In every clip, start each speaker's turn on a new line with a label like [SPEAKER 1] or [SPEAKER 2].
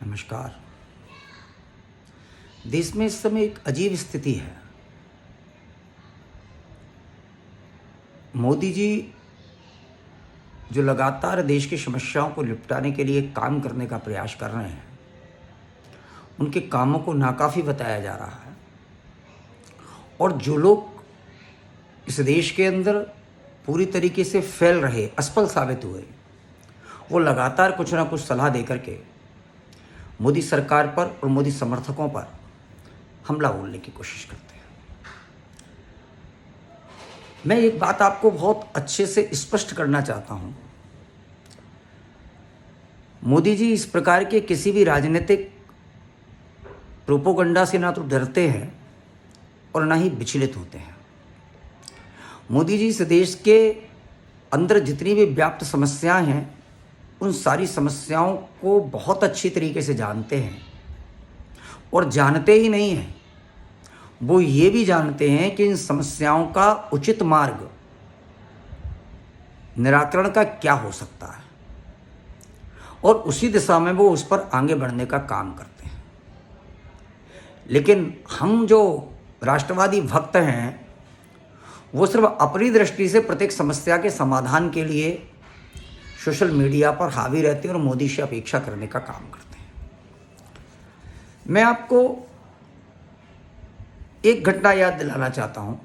[SPEAKER 1] नमस्कार। देश में इस समय एक अजीब स्थिति है। मोदी जी जो लगातार देश की समस्याओं को निपटाने के लिए काम करने का प्रयास कर रहे हैं, उनके कामों को नाकाफ़ी बताया जा रहा है और जो लोग इस देश के अंदर पूरी तरीके से फैल रहे, असफल साबित हुए, वो लगातार कुछ ना कुछ सलाह दे करके मोदी सरकार पर और मोदी समर्थकों पर हमला बोलने की कोशिश करते हैं। मैं एक बात आपको बहुत अच्छे से स्पष्ट करना चाहता हूं। मोदी जी इस प्रकार के किसी भी राजनीतिक प्रोपोगंडा से ना तो डरते हैं और ना ही विचलित होते हैं। मोदी जी इस देश के अंदर जितनी भी व्याप्त समस्याएं हैं, उन सारी समस्याओं को बहुत अच्छी तरीके से जानते हैं और जानते ही नहीं हैं, वो ये भी जानते हैं कि इन समस्याओं का उचित मार्ग निराकरण का क्या हो सकता है और उसी दिशा में वो उस पर आगे बढ़ने का काम करते हैं। लेकिन हम जो राष्ट्रवादी भक्त हैं, वो सिर्फ अपनी दृष्टि से प्रत्येक समस्या के समाधान के लिए सोशल मीडिया पर हावी रहते हैं और मोदी से अपेक्षा करने का काम करते हैं। मैं आपको एक घटना याद दिलाना चाहता हूं।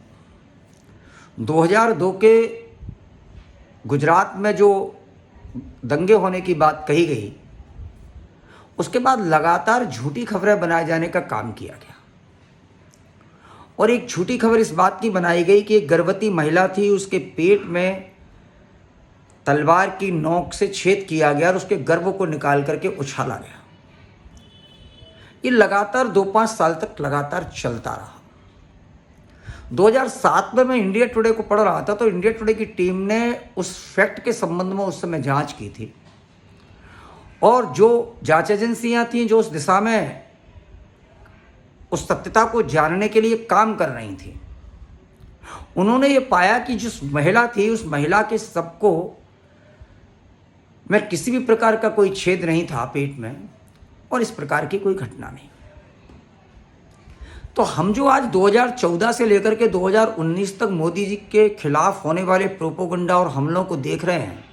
[SPEAKER 1] 2002 के गुजरात में जो दंगे होने की बात कही गई, उसके बाद लगातार झूठी खबरें बनाए जाने का काम किया गया और एक झूठी खबर इस बात की बनाई गई कि एक गर्भवती महिला थी, उसके पेट में तलवार की नोक से छेद किया गया और उसके गर्भ को निकाल करके उछाला गया। ये लगातार 2-5 साल तक लगातार चलता रहा। 2007 में मैं इंडिया टुडे को पढ़ रहा था, तो इंडिया टुडे की टीम ने उस फैक्ट के संबंध में उस समय जांच की थी और जो जांच एजेंसियां थीं जो उस दिशा में उस सत्यता को जानने के लिए काम कर रही थी, उन्होंने ये पाया कि जिस महिला थी, उस महिला के सबको में किसी भी प्रकार का कोई छेद नहीं था पेट में और इस प्रकार की कोई घटना नहीं। तो हम जो आज 2014 से लेकर के 2019 तक मोदी जी के खिलाफ होने वाले प्रोपोगंडा और हमलों को देख रहे हैं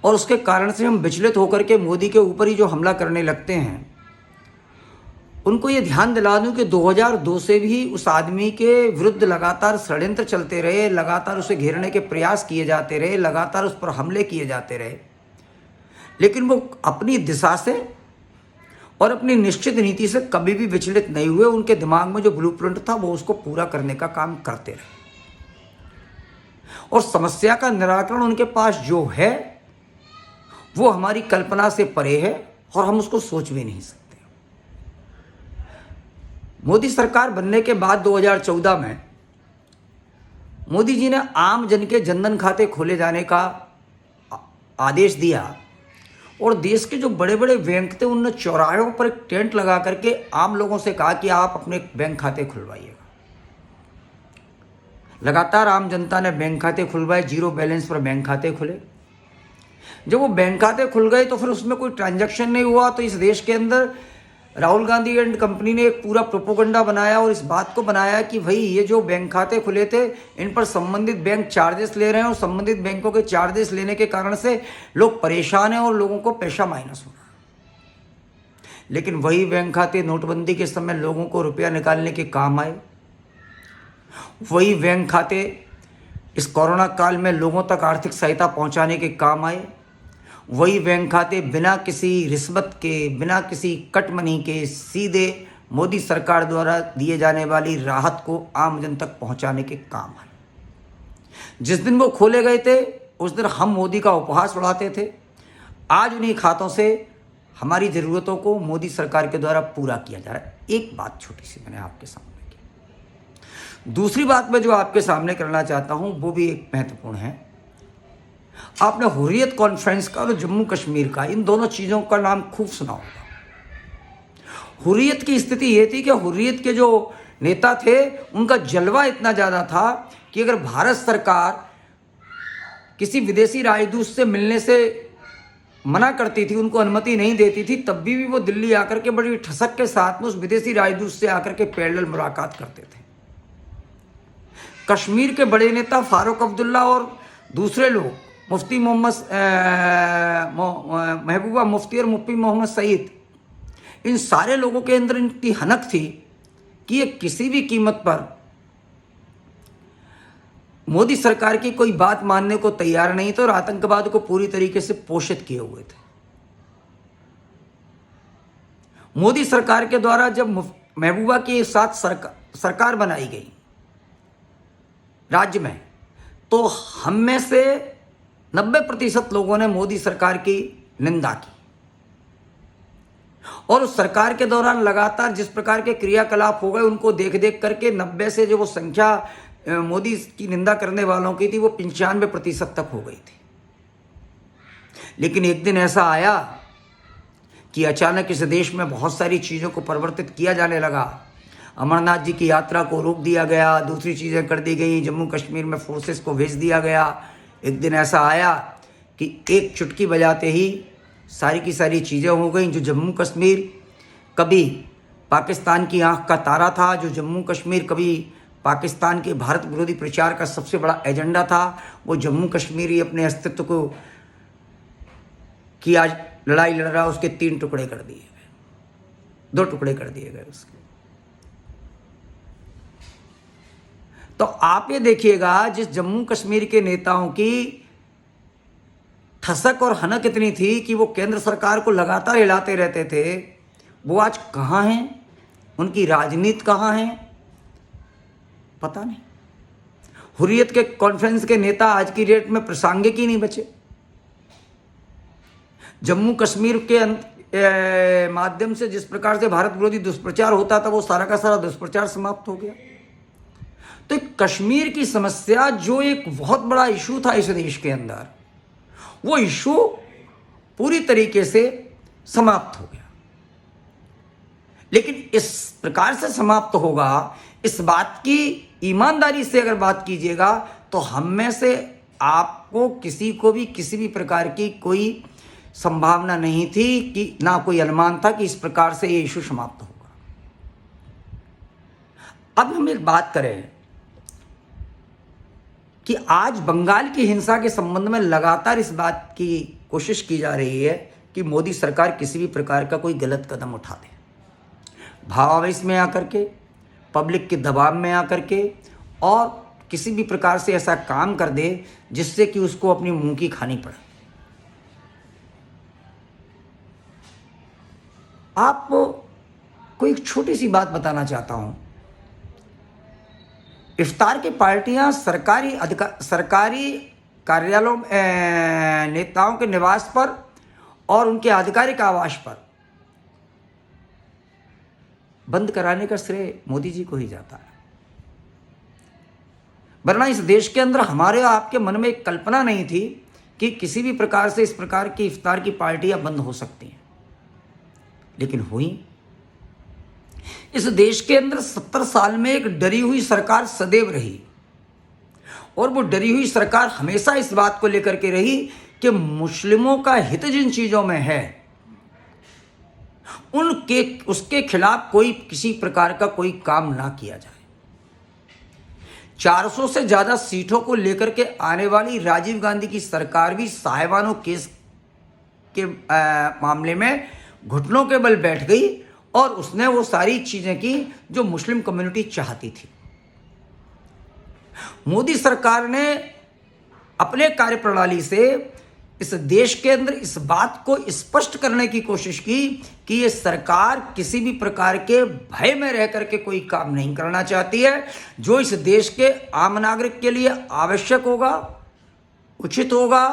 [SPEAKER 1] और उसके कारण से हम विचलित होकर के मोदी के ऊपर ही जो हमला करने लगते हैं, उनको ये ध्यान दिला दूं कि 2002 से भी उस आदमी के विरुद्ध लगातार षड्यंत्र चलते रहे, लगातार उसे घेरने के प्रयास किए जाते रहे, लगातार उस पर हमले किए जाते रहे, लेकिन वो अपनी दिशा से और अपनी निश्चित नीति से कभी भी विचलित नहीं हुए। उनके दिमाग में जो ब्लूप्रिंट था वो उसको पूरा करने का काम करते रहे और समस्या का निराकरण उनके पास जो है वो हमारी कल्पना से परे है और हम उसको सोच भी नहीं सकते। मोदी सरकार बनने के बाद 2014 में मोदी जी ने आम जन के जनधन खाते खोले जाने का आदेश दिया और देश के जो बड़े बड़े बैंक थे, उनने चौराहों पर एक टेंट लगा करके आम लोगों से कहा कि आप अपने बैंक खाते खुलवाइएगा। लगातार आम जनता ने बैंक खाते खुलवाए, जीरो बैलेंस पर बैंक खाते खुले। जब वो बैंक खाते खुल गए तो फिर उसमें कोई ट्रांजैक्शन नहीं हुआ, तो इस देश के अंदर राहुल गांधी एंड कंपनी ने एक पूरा प्रोपोगंडा बनाया और इस बात को बनाया कि भाई ये जो बैंक खाते खुले थे, इन पर संबंधित बैंक चार्जेस ले रहे हैं और संबंधित बैंकों के चार्जेस लेने के कारण से लोग परेशान हैं और लोगों को पैसा माइनस हो रहा है। लेकिन वही बैंक खाते नोटबंदी के समय लोगों को रुपया निकालने के काम आए। वही बैंक खाते इस कोरोना काल में लोगों तक आर्थिक सहायता पहुंचाने के काम आए। वही बैंक खाते बिना किसी रिश्वत के, बिना किसी कट मनी के सीधे मोदी सरकार द्वारा दिए जाने वाली राहत को आम जन तक पहुंचाने के काम आए। जिस दिन वो खोले गए थे उस दिन हम मोदी का उपहास उड़ाते थे। आज उन्हीं खातों से हमारी ज़रूरतों को मोदी सरकार के द्वारा पूरा किया जा रहा है। एक बात छोटी सी मैंने आपके सामने की। दूसरी बात मैं जो आपके सामने करना चाहता हूं वो भी एक महत्वपूर्ण है। आपने हुर्रियत कॉन्फ्रेंस का और जम्मू कश्मीर का, इन दोनों चीज़ों का नाम खूब सुना होगा। हुर्रियत की स्थिति ये थी कि हुर्रियत के जो नेता थे उनका जलवा इतना ज़्यादा था कि अगर भारत सरकार किसी विदेशी राजदूत से मिलने से मना करती थी, उनको अनुमति नहीं देती थी, तब भी वो दिल्ली आकर के बड़ी ठसक के साथ में उस विदेशी राजदूत से आकर के पैरेलल मुलाकात करते थे। कश्मीर के बड़े नेता फारूक अब्दुल्ला और दूसरे लोग, मुफ्ती महबूबा मुफ्ती और मुफ्ती मोहम्मद सईद, इन सारे लोगों के अंदर इनकी हनक थी कि ये किसी भी कीमत पर मोदी सरकार की कोई बात मानने को तैयार नहीं थे और आतंकवाद को पूरी तरीके से पोषित किए हुए थे। मोदी सरकार के द्वारा जब महबूबा के साथ सरकार बनाई गई राज्य में, तो हम में से 90% लोगों ने मोदी सरकार की निंदा की और उस सरकार के दौरान लगातार जिस प्रकार के क्रियाकलाप हो गए उनको देख देख करके 90 से जो वो संख्या मोदी की निंदा करने वालों की थी वो 95% तक हो गई थी। लेकिन एक दिन ऐसा आया कि अचानक इस देश में बहुत सारी चीज़ों को परिवर्तित किया जाने लगा। अमरनाथ जी की यात्रा को रोक दिया गया, दूसरी चीज़ें कर दी गई, जम्मू कश्मीर में फोर्सेस को भेज दिया गया। एक दिन ऐसा आया कि एक चुटकी बजाते ही सारी की सारी चीज़ें हो गई। जो जम्मू कश्मीर कभी पाकिस्तान की आंख का तारा था, जो जम्मू कश्मीर कभी पाकिस्तान के भारत विरोधी प्रचार का सबसे बड़ा एजेंडा था, वो जम्मू कश्मीर ही अपने अस्तित्व को की आज लड़ाई लड़ रहा, उसके 3 टुकड़े कर दिए गए, 2 टुकड़े कर दिए गए उसके। तो आप ये देखिएगा, जिस जम्मू कश्मीर के नेताओं की ठसक और हनक इतनी थी कि वो केंद्र सरकार को लगातार हिलाते रहते थे, वो आज कहाँ हैं, उनकी राजनीति कहाँ है, पता नहीं। हुर्रियत के कॉन्फ्रेंस के नेता आज की डेट में प्रासंगिक ही नहीं बचे। जम्मू कश्मीर के माध्यम से जिस प्रकार से भारत विरोधी दुष्प्रचार होता था, वो सारा का सारा दुष्प्रचार समाप्त हो गया। तो कश्मीर की समस्या जो एक बहुत बड़ा इशू था इस देश के अंदर, वो इशू पूरी तरीके से समाप्त हो गया। लेकिन इस प्रकार से समाप्त होगा, इस बात की ईमानदारी से अगर बात कीजिएगा तो हम में से आपको किसी को भी किसी भी प्रकार की कोई संभावना नहीं थी, कि ना कोई अनुमान था कि इस प्रकार से ये इशू समाप्त होगा। अब हम एक बात करें कि आज बंगाल की हिंसा के संबंध में लगातार इस बात की कोशिश की जा रही है कि मोदी सरकार किसी भी प्रकार का कोई गलत कदम उठा दे, भावावेश में आकर के, पब्लिक के दबाव में आकर के, और किसी भी प्रकार से ऐसा काम कर दे जिससे कि उसको अपनी मुंह की खानी पड़े। आपको एक छोटी सी बात बताना चाहता हूं। इफ्तार की पार्टियां सरकारी कार्यालयों नेताओं के निवास पर और उनके आधिकारिक आवास पर बंद कराने का श्रेय मोदी जी को ही जाता है। वरना इस देश के अंदर हमारे आपके मन में एक कल्पना नहीं थी कि किसी भी प्रकार से इस प्रकार की इफ्तार की पार्टियां बंद हो सकती हैं, लेकिन हुई। इस देश के अंदर 70 साल में एक डरी हुई सरकार सदैव रही, और वो डरी हुई सरकार हमेशा इस बात को लेकर के रही कि मुस्लिमों का हित जिन चीजों में है उसके खिलाफ कोई किसी प्रकार का कोई काम ना किया जाए। 400 से ज्यादा सीटों को लेकर के आने वाली राजीव गांधी की सरकार भी साहिबानो केस के मामले में घुटनों के बल बैठ गई, और उसने वो सारी चीजें की जो मुस्लिम कम्युनिटी चाहती थी। मोदी सरकार ने अपने कार्यप्रणाली से इस देश के अंदर इस बात को स्पष्ट करने की कोशिश की कि ये सरकार किसी भी प्रकार के भय में रह करके कोई काम नहीं करना चाहती है। जो इस देश के आम नागरिक के लिए आवश्यक होगा, उचित होगा,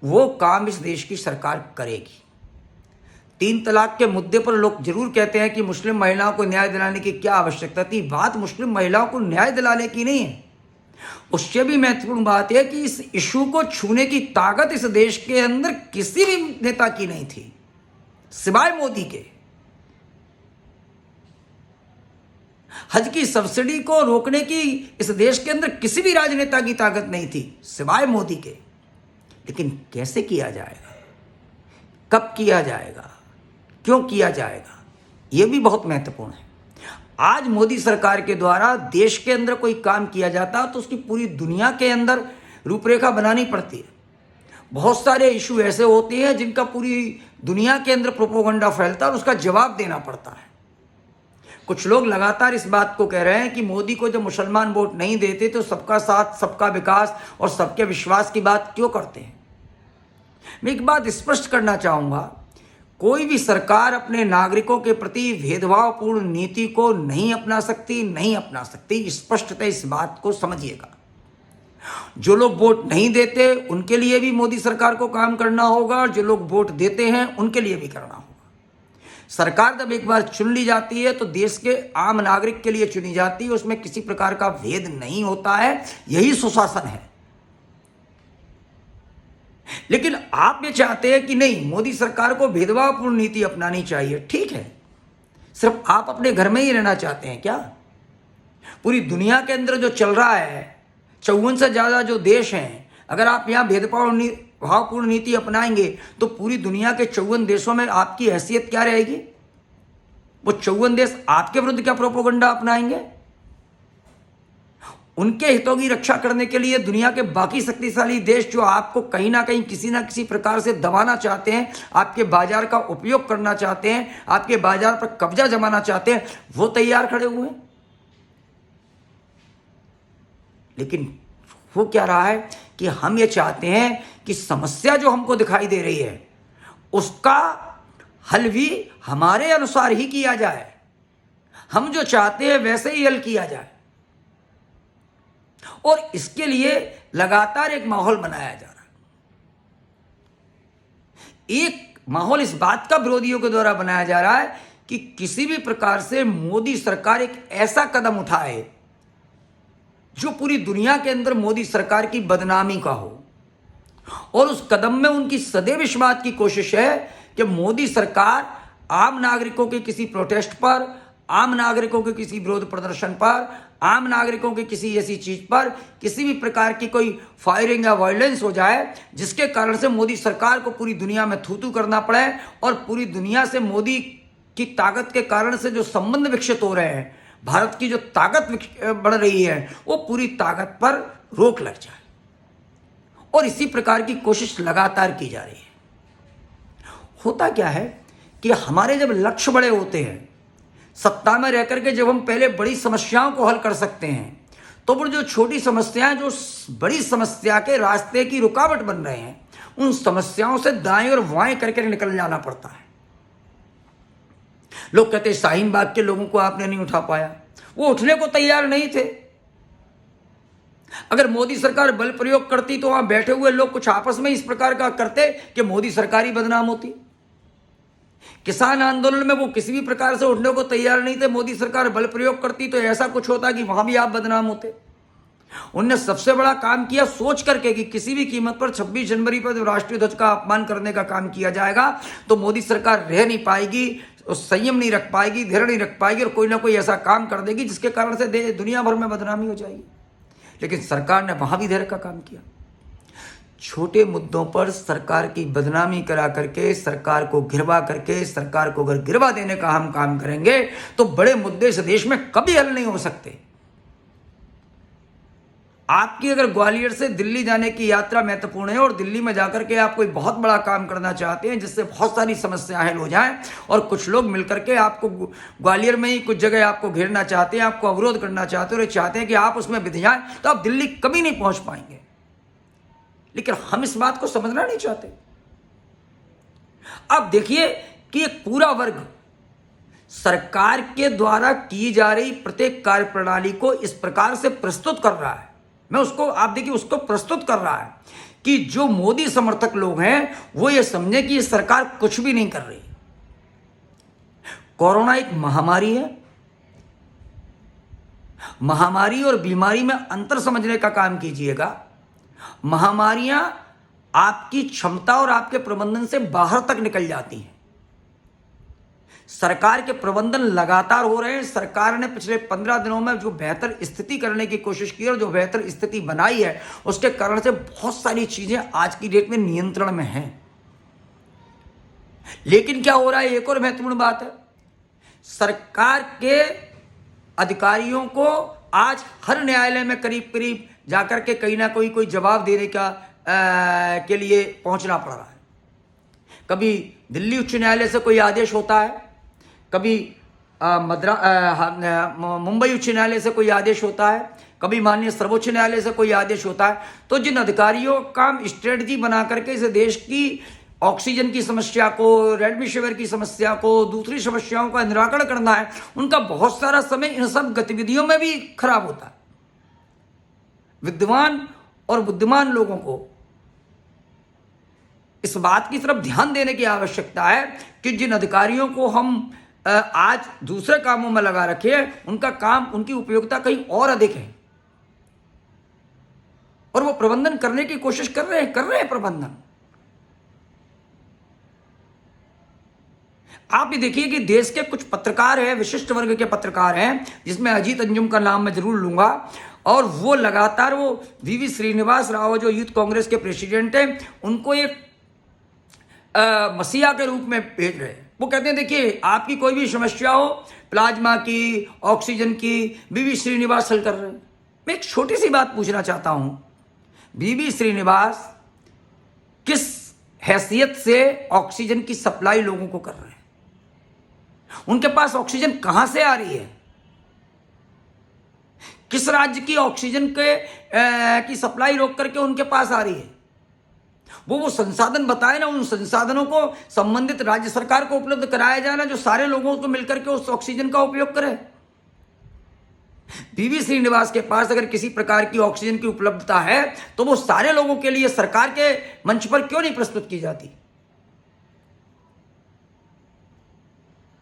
[SPEAKER 1] वो काम इस देश की सरकार करेगी। 3 तलाक के मुद्दे पर लोग जरूर कहते हैं कि मुस्लिम महिलाओं को न्याय दिलाने की क्या आवश्यकता थी। बात मुस्लिम महिलाओं को न्याय दिलाने की नहीं है, उससे भी महत्वपूर्ण बात है कि इस इशू को छूने की ताकत इस देश के अंदर किसी भी नेता की नहीं थी सिवाय मोदी के। हज की सब्सिडी को रोकने की इस देश के अंदर किसी भी राजनेता की ताकत नहीं थी सिवाय मोदी के। लेकिन कैसे किया जाएगा, कब किया जाएगा, क्यों किया जाएगा, ये भी बहुत महत्वपूर्ण है। आज मोदी सरकार के द्वारा देश के अंदर कोई काम किया जाता है तो उसकी पूरी दुनिया के अंदर रूपरेखा बनानी पड़ती है। बहुत सारे इशू ऐसे होते हैं जिनका पूरी दुनिया के अंदर प्रोपोगंडा फैलता है और उसका जवाब देना पड़ता है। कुछ लोग लगातार इस बात को कह रहे हैं कि मोदी को जब मुसलमान वोट नहीं देते तो सबका साथ, सबका विकास और सबके विश्वास की बात क्यों करते हैं। मैं एक बात स्पष्ट करना चाहूँगा, कोई भी सरकार अपने नागरिकों के प्रति भेदभावपूर्ण नीति को नहीं अपना सकती। स्पष्टतः इस बात को समझिएगा। जो लोग वोट नहीं देते उनके लिए भी मोदी सरकार को काम करना होगा और जो लोग वोट देते हैं उनके लिए भी करना होगा। सरकार जब एक बार चुन ली जाती है तो देश के आम नागरिक के लिए चुनी जाती है, उसमें किसी प्रकार का भेद नहीं होता है। यही सुशासन है। लेकिन आप ये चाहते हैं कि नहीं, मोदी सरकार को भेदभावपूर्ण नीति अपनानी चाहिए। ठीक है, सिर्फ आप अपने घर में ही रहना चाहते हैं क्या? पूरी दुनिया के अंदर जो चल रहा है, 54 से ज़्यादा जो देश हैं, अगर आप यहाँ भेदभावपूर्ण नीति अपनाएंगे तो पूरी दुनिया के 54 देशों में आपकी हैसियत क्या रहेगी? वो 54 देश आपके विरुद्ध क्या प्रोपोगंडा अपनाएंगे? उनके हितों की रक्षा करने के लिए दुनिया के बाकी शक्तिशाली देश जो आपको कहीं ना कहीं किसी ना किसी प्रकार से दबाना चाहते हैं, आपके बाजार का उपयोग करना चाहते हैं, आपके बाजार पर कब्जा जमाना चाहते हैं, वो तैयार खड़े हुए हैं। लेकिन वो क्या रहा है कि हम ये चाहते हैं कि समस्या जो हमको दिखाई दे रही है उसका हल भी हमारे अनुसार ही किया जाए। हम जो चाहते हैं वैसे ही हल किया जाए और इसके लिए लगातार एक माहौल बनाया जा रहा है। एक माहौल इस बात का विरोधियों के द्वारा बनाया जा रहा है कि किसी भी प्रकार से मोदी सरकार एक ऐसा कदम उठाए जो पूरी दुनिया के अंदर मोदी सरकार की बदनामी का हो। और उस कदम में उनकी सदैव इस बात की कोशिश है कि मोदी सरकार आम नागरिकों के किसी प्रोटेस्ट पर, आम नागरिकों के किसी विरोध प्रदर्शन पर, आम नागरिकों की किसी ऐसी चीज पर किसी भी प्रकार की कोई फायरिंग या वायलेंस हो जाए जिसके कारण से मोदी सरकार को पूरी दुनिया में थू-थू करना पड़े और पूरी दुनिया से मोदी की ताकत के कारण से जो संबंध विकसित हो रहे हैं, भारत की जो ताकत बढ़ रही है, वो पूरी ताकत पर रोक लग जाए। और इसी प्रकार की कोशिश लगातार की जा रही है। होता क्या है कि हमारे जब लक्ष्य बड़े होते हैं, सत्ता में रह करके जब हम पहले बड़ी समस्याओं को हल कर सकते हैं, तो फिर जो छोटी समस्याएं जो बड़ी समस्या के रास्ते की रुकावट बन रहे हैं, उन समस्याओं से दाएं और बाएं करके निकल जाना पड़ता है। लोग कहते हैं शाहीन बाग के लोगों को आपने नहीं उठा पाया, वो उठने को तैयार नहीं थे। अगर मोदी सरकार बल प्रयोग करती तो वहां बैठे हुए लोग कुछ आपस में इस प्रकार का करते कि मोदी सरकार ही बदनाम होती। किसान आंदोलन में वो किसी भी प्रकार से उठने को तैयार नहीं थे। मोदी सरकार बल प्रयोग करती तो ऐसा कुछ होता कि वहां भी आप बदनाम होते। उनने सबसे बड़ा काम किया सोच करके कि किसी भी कीमत पर 26 जनवरी पर जब राष्ट्रीय ध्वज का अपमान करने का काम किया जाएगा तो मोदी सरकार रह नहीं पाएगी, संयम नहीं रख पाएगी, धैर्य नहीं रख पाएगी और कोई ना कोई ऐसा काम कर देगी जिसके कारण से दुनिया भर में बदनामी हो जाएगी। लेकिन सरकार ने वहां भी धैर्य का काम किया। छोटे मुद्दों पर सरकार की बदनामी करा करके, सरकार को गिरवा करके, सरकार को अगर गिरवा देने का हम काम करेंगे तो बड़े मुद्दे इस देश में कभी हल नहीं हो सकते। आपकी अगर ग्वालियर से दिल्ली जाने की यात्रा महत्वपूर्ण है और दिल्ली में जाकर के आप कोई बहुत बड़ा काम करना चाहते हैं जिससे बहुत सारी समस्याएं हल हो जाएं और कुछ लोग मिलकर के आपको ग्वालियर में ही कुछ जगह आपको घेरना चाहते हैं, आपको अवरोध करना चाहते हैं और चाहते हैं कि आप उसमें बिध जाएं, तो आप दिल्ली कभी नहीं पहुंच पाएंगे। लेकिन हम इस बात को समझना नहीं चाहते। अब देखिए कि एक पूरा वर्ग सरकार के द्वारा की जा रही प्रत्येक कार्यप्रणाली को इस प्रकार से प्रस्तुत कर रहा है। मैं उसको, आप देखिए, उसको प्रस्तुत कर रहा है कि जो मोदी समर्थक लोग हैं वो ये समझे कि ये सरकार कुछ भी नहीं कर रही। कोरोना एक महामारी है। महामारी और बीमारी में अंतर समझने का काम कीजिएगा। महामारियां आपकी क्षमता और आपके प्रबंधन से बाहर तक निकल जाती हैं। सरकार के प्रबंधन लगातार हो रहे हैं। सरकार ने पिछले 15 दिनों में जो बेहतर स्थिति करने की कोशिश की और जो बेहतर स्थिति बनाई है उसके कारण से बहुत सारी चीजें आज की डेट में नियंत्रण में हैं। लेकिन क्या हो रहा है, एक और महत्वपूर्ण बात है, सरकार के अधिकारियों को आज हर न्यायालय में करीब करीब जाकर के कहीं ना कोई जवाब देने के लिए पहुंचना पड़ रहा है। कभी दिल्ली उच्च न्यायालय से कोई आदेश होता है, कभी मुंबई उच्च न्यायालय से कोई आदेश होता है, कभी माननीय सर्वोच्च न्यायालय से कोई आदेश होता है। तो जिन अधिकारियों का स्ट्रेटजी बना करके इस देश की ऑक्सीजन की समस्या को, रेमडेसिविर की समस्या को, दूसरी समस्याओं का निराकरण करना है, उनका बहुत सारा समय इन सब गतिविधियों में भी खराब होता है। विद्वान और बुद्धिमान लोगों को इस बात की तरफ ध्यान देने की आवश्यकता है कि जिन अधिकारियों को हम आज दूसरे कामों में लगा रखे हैं, उनका काम, उनकी उपयोगिता कहीं और अधिक है और वो प्रबंधन करने की कोशिश कर रहे हैं प्रबंधन। आप भी देखिए कि देश के कुछ पत्रकार हैं, विशिष्ट वर्ग के पत्रकार हैं, जिसमें अजीत अंजुम का नाम मैं जरूर लूंगा, और वो लगातार वो वीवी श्रीनिवास राव जो यूथ कांग्रेस के प्रेसिडेंट हैं, उनको एक मसीहा के रूप में भेज रहे हैं। वो कहते हैं देखिए आपकी कोई भी समस्या हो, प्लाज्मा की, ऑक्सीजन की, वीवी श्रीनिवास हल कर रहे हैं। मैं एक छोटी सी बात पूछना चाहता हूं, वीवी श्रीनिवास किस हैसियत से ऑक्सीजन की सप्लाई लोगों को कर रहे हैं? उनके पास ऑक्सीजन कहां से आ रही है? किस राज्य की ऑक्सीजन की सप्लाई रोक करके उनके पास आ रही है? वो संसाधन बताए ना, उन संसाधनों को संबंधित राज्य सरकार को उपलब्ध कराया जाए ना, जो सारे लोगों को मिलकर के उस ऑक्सीजन का उपयोग करें। वीवी श्रीनिवास के पास अगर किसी प्रकार की ऑक्सीजन की उपलब्धता है तो वो सारे लोगों के लिए सरकार के मंच पर क्यों नहीं प्रस्तुत की जाती?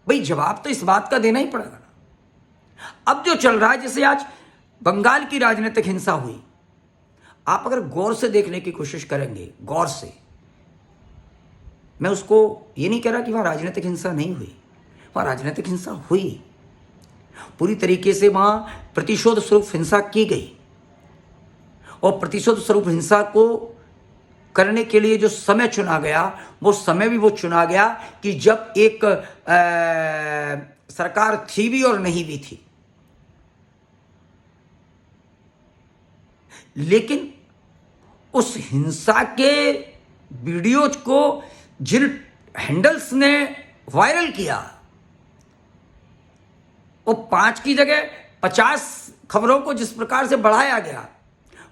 [SPEAKER 1] भाई जवाब तो इस बात का देना ही पड़ेगा। अब जो चल रहा है, जैसे आज बंगाल की राजनीतिक हिंसा हुई, आप अगर गौर से देखने की कोशिश करेंगे, गौर से, मैं उसको ये नहीं कह रहा कि वहां राजनीतिक हिंसा नहीं हुई, वहां राजनीतिक हिंसा हुई, पूरी तरीके से वहां प्रतिशोध स्वरूप हिंसा की गई, और प्रतिशोध स्वरूप हिंसा को करने के लिए जो समय चुना गया, वो समय भी वो चुना गया कि जब एक सरकार थी भी और नहीं भी थी। लेकिन उस हिंसा के वीडियोज को जिन हैंडल्स ने वायरल किया, वो 5 की जगह 50 खबरों को जिस प्रकार से बढ़ाया गया।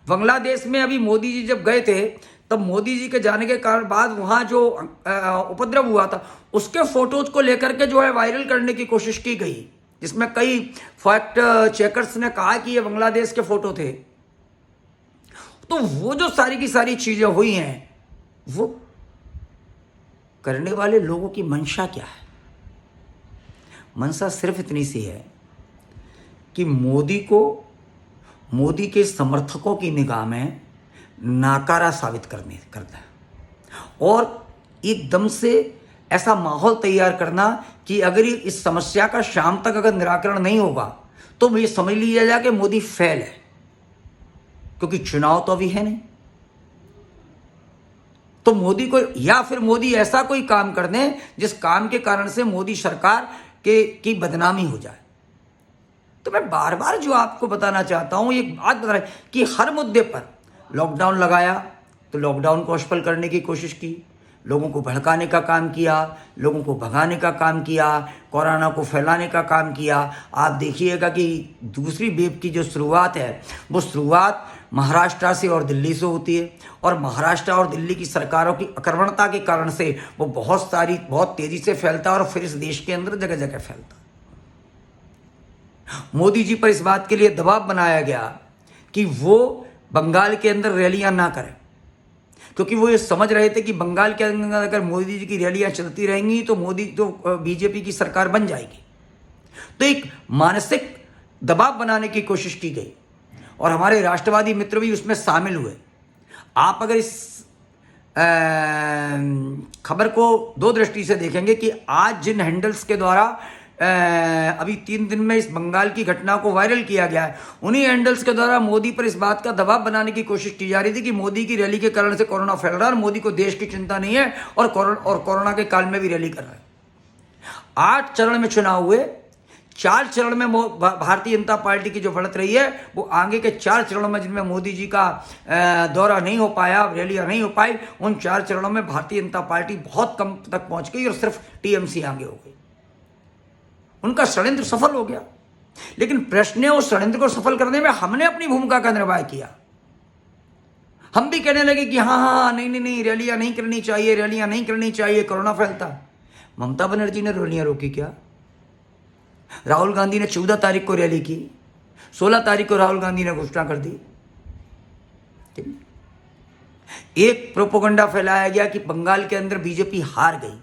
[SPEAKER 1] बांग्लादेश में अभी मोदी जी जब गए थे, तब मोदी जी के जाने के कारण बाद वहां जो उपद्रव हुआ था, उसके फोटोज को लेकर के जो है वायरल करने की कोशिश की गई, जिसमें कई फैक्ट चेकर्स ने कहा कि ये बांग्लादेश के फोटो थे। तो वो जो सारी की सारी चीजें हुई हैं, वो करने वाले लोगों की मंशा क्या है? मंशा सिर्फ इतनी सी है कि मोदी के समर्थकों की निगाह में नाकारा साबित करता है, और एकदम से ऐसा माहौल तैयार करना कि अगर इस समस्या का शाम तक अगर निराकरण नहीं होगा तो ये समझ लिया जाए कि मोदी फेल है, क्योंकि चुनाव तो अभी है नहीं। तो मोदी को, या फिर मोदी ऐसा कोई काम कर दें जिस काम के कारण से मोदी सरकार की बदनामी हो जाए। तो मैं बार बार जो आपको बताना चाहता हूं, एक बात बता रहा है कि हर मुद्दे पर लॉकडाउन लगाया तो लॉकडाउन को असफल करने की कोशिश की, लोगों को भड़काने का काम किया, लोगों को भगाने का काम किया, कोरोना को फैलाने का काम किया। आप देखिएगा कि दूसरी वेव की जो शुरुआत है, वो शुरुआत महाराष्ट्र से और दिल्ली से होती है, और महाराष्ट्र और दिल्ली की सरकारों की अकर्मण्यता के कारण से वो बहुत तेजी से फैलता है और फिर इस देश के अंदर जगह जगह फैलता है। मोदी जी पर इस बात के लिए दबाव बनाया गया कि वो बंगाल के अंदर रैलियां ना करें, क्योंकि वो ये समझ रहे थे कि बंगाल के अंदर अगर मोदी जी की रैलियां चलती रहेंगी तो बीजेपी की सरकार बन जाएगी। तो एक मानसिक दबाव बनाने की कोशिश की गई, और हमारे राष्ट्रवादी मित्र भी उसमें शामिल हुए। आप अगर इस खबर को दो दृष्टि से देखेंगे कि आज जिन हैंडल्स के द्वारा अभी 3 दिन में इस बंगाल की घटना को वायरल किया गया है। उन्हीं हैंडल्स के द्वारा मोदी पर इस बात का दबाव बनाने की कोशिश की जा रही थी कि मोदी की रैली के कारण से कोरोना फैल रहा है और मोदी को देश की चिंता नहीं है और कोरोना के काल में भी रैली कर रहा है। 8 चरण में चुनाव हुए, 4 चरण में भारतीय जनता पार्टी की जो बढ़त रही है वो आगे के 4 चरणों में जिनमें मोदी जी का दौरा नहीं हो पाया, रैलियां नहीं हो पाई, उन 4 चरणों में भारतीय जनता पार्टी बहुत कम तक पहुंच गई और सिर्फ टीएमसी आगे हो गई। उनका षड्यंत्र सफल हो गया। लेकिन प्रश्न है उस षड्यंत्र को सफल करने में हमने अपनी भूमिका का निर्वाह किया। हम भी कहने लगे कि हाँ नहीं, रैलियां नहीं करनी चाहिए, रैलियां नहीं करनी चाहिए, कोरोना फैलता। ममता बनर्जी ने रैलियां रोकी क्या? राहुल गांधी ने 14 तारीख को रैली की, 16 तारीख को राहुल गांधी ने घोषणा कर दी। एक प्रोपोगंडा फैलाया गया कि बंगाल के अंदर बीजेपी हार गई।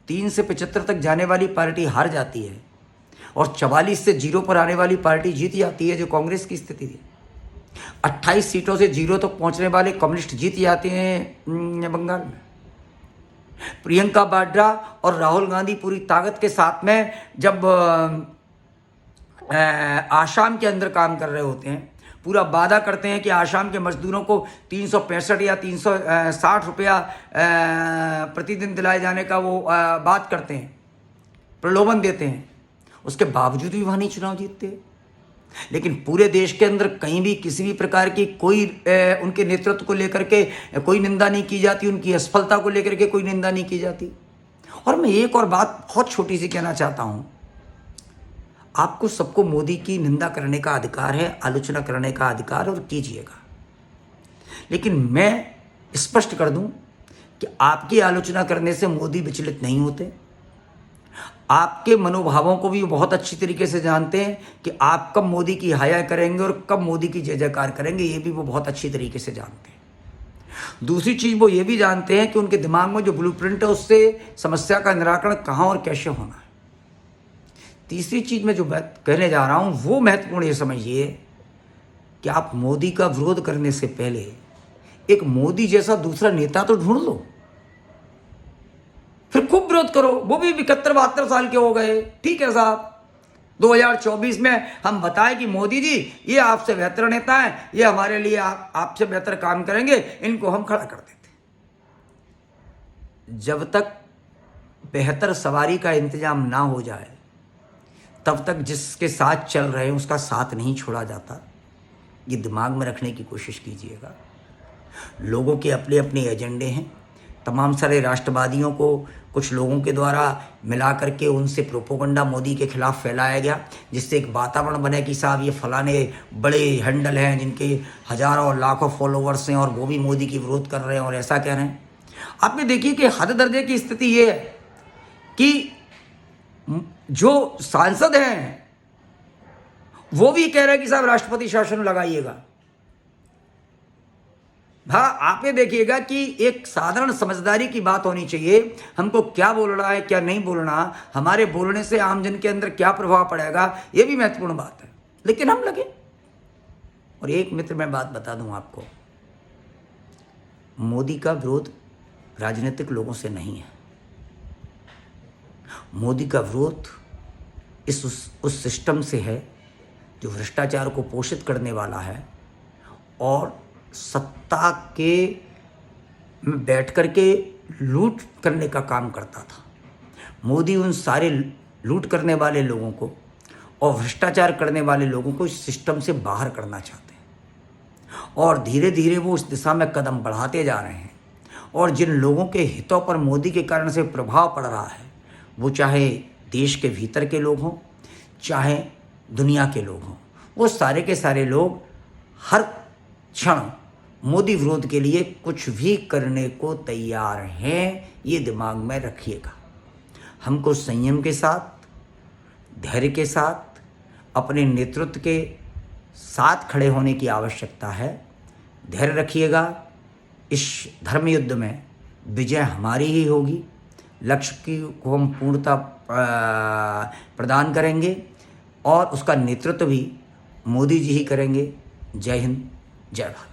[SPEAKER 1] 3 से 75 तक जाने वाली पार्टी हार जाती है और 44 से 0 पर आने वाली पार्टी जीत जाती है, जो कांग्रेस की स्थिति थी। 28 सीटों से 0 तक पहुंचने वाले कम्युनिस्ट जीत जाते हैं बंगाल में। प्रियंका वाड्रा और राहुल गांधी पूरी ताकत के साथ में जब आसाम के अंदर काम कर रहे होते हैं, पूरा वादा करते हैं कि आसाम के मजदूरों को 365 या 360 रुपया प्रतिदिन दिलाए जाने का वो बात करते हैं, प्रलोभन देते हैं। उसके बावजूद भी वहाँ नहीं चुनाव जीतते। लेकिन पूरे देश के अंदर कहीं भी किसी भी प्रकार की कोई उनके नेतृत्व को लेकर के कोई निंदा नहीं की जाती, उनकी असफलता को लेकर के कोई निंदा नहीं की जाती। और मैं एक और बात बहुत छोटी सी कहना चाहता हूँ, आपको सबको मोदी की निंदा करने का अधिकार है, आलोचना करने का अधिकार, और कीजिएगा। लेकिन मैं स्पष्ट कर दूं कि आपकी आलोचना करने से मोदी विचलित नहीं होते। आपके मनोभावों को भी बहुत अच्छी तरीके से जानते हैं कि आप कब मोदी की हाया करेंगे और कब मोदी की जय जयकार करेंगे, ये भी वो बहुत अच्छी तरीके से जानते हैं। दूसरी चीज़ वो ये भी जानते हैं कि उनके दिमाग में जो ब्लूप्रिंट है उससे समस्या का निराकरण कहाँ और कैसे होना है। तीसरी चीज़ मैं जो बात कहने जा रहा हूँ वो महत्वपूर्ण ये समझिए कि आप मोदी का विरोध करने से पहले एक मोदी जैसा दूसरा नेता तो ढूंढ लो, फिर खूब विरोध करो। वो भी 71-72 साल के हो गए, ठीक है साहब। 2024 में हम बताएं कि मोदी जी ये आपसे बेहतर नेता है, ये हमारे लिए आपसे बेहतर काम करेंगे, इनको हम खड़ा कर देते। जब तक बेहतर सवारी का इंतजाम ना हो जाए तब तक जिसके साथ चल रहे हैं उसका साथ नहीं छोड़ा जाता। ये दिमाग में रखने की कोशिश कीजिएगा। लोगों के अपने अपने एजेंडे हैं। तमाम सारे राष्ट्रवादियों को कुछ लोगों के द्वारा मिला करके उनसे प्रोपोगंडा मोदी के खिलाफ फैलाया गया, जिससे एक वातावरण बने कि साहब ये फलाने बड़े हैंडल हैं जिनके हजारों और लाखों फॉलोवर्स हैं और वो भी मोदी की विरोध कर रहे हैं और ऐसा कह रहे हैं। आप ये देखिए कि हद दर्जे की स्थिति ये है कि जो सांसद हैं वो भी कह रहे हैं कि साहब राष्ट्रपति शासन लगाइएगा। हाँ, आप ये देखिएगा कि एक साधारण समझदारी की बात होनी चाहिए। हमको क्या बोलना है, क्या नहीं बोलना, हमारे बोलने से आमजन के अंदर क्या प्रभाव पड़ेगा, ये भी महत्वपूर्ण बात है। लेकिन हम लगे। और एक मित्र मैं बात बता दूं आपको, मोदी का विरोध राजनीतिक लोगों से नहीं है। मोदी का विरोध उस सिस्टम से है जो भ्रष्टाचार को पोषित करने वाला है और सत्ता के में बैठ करके लूट करने का काम करता था। मोदी उन सारे लूट करने वाले लोगों को और भ्रष्टाचार करने वाले लोगों को इस सिस्टम से बाहर करना चाहते हैं और धीरे धीरे वो उस दिशा में कदम बढ़ाते जा रहे हैं। और जिन लोगों के हितों पर मोदी के कारण से प्रभाव पड़ रहा है, वो चाहे देश के भीतर के लोग हों चाहे दुनिया के लोग हों, वो सारे के सारे लोग हर क्षण मोदी विरोध के लिए कुछ भी करने को तैयार हैं। ये दिमाग में रखिएगा। हमको संयम के साथ, धैर्य के साथ, अपने नेतृत्व के साथ खड़े होने की आवश्यकता है। धैर्य रखिएगा। इस धर्म युद्ध में विजय हमारी ही होगी। लक्ष्य को हम पूर्णता प्रदान करेंगे और उसका नेतृत्व भी मोदी जी ही करेंगे। जय हिंद, जय भारत।